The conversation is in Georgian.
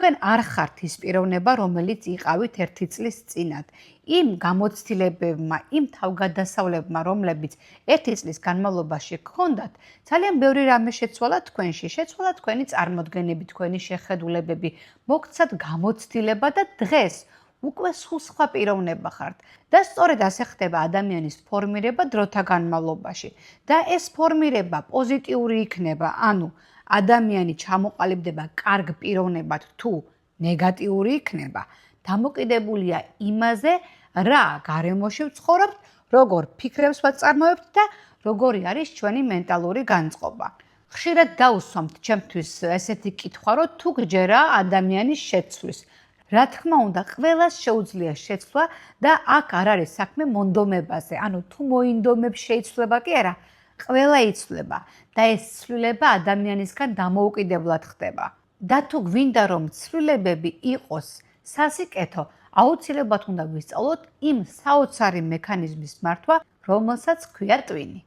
თქვენ არ ხართ ის პიროვნება, რომელიც იყავით 1 წლის წინათ. იმ გამოცდილებებმა, იმ თავგადასავლებმა, რომლებიც 1 წლის განმავლობაში გქონდათ, ძალიან ბევრი რამე შეცვალა თქვენში. შეცვალა თქვენი წარმოდგენები, თქვენი შეხედულებები, მოგცათ გამოცდილება და დღეს უკვე სხვა პიროვნება ხართ. და სწორედ ასე ხდება ადამიანის ფორმირება დროთა განმავლობაში. და ეს ფორმირება პოზიტიური იქნება, ანუ ადამიანი ჩამოყალიბდება კარგ პიროვნებად თუ ნეგატიური იქნება, დამოკიდებულია იმაზე, რა გარემოში ვცხოვრობთ, როგორ ფიქრებს ვაწარმოებთ და როგორი არის ჩვენი მენტალური განწყობა. ხშირად დავუსვამთ ჩემთვის ესეთი კითხვა, რომ თუ გჯერა ადამიანის შეცვლის. რა თქმა უნდა, ყველას შეუძლია შეცვლა და აქ არ არის საქმე მონდომებაზე. ანუ თუ მოინდომებს შეიცვლება კი არა, ყველა იცვლება და ეს ცვლილება ადამიანისგან დამოუკიდებლად ხდება. და თუ გვინდა რომ ცვლილებები იყოს სასიკეთო, აუცილებლად უნდა ვისწავლოთ იმ საოცარი მექანიზმის მართვა, რომელსაც ქვია ტვინი.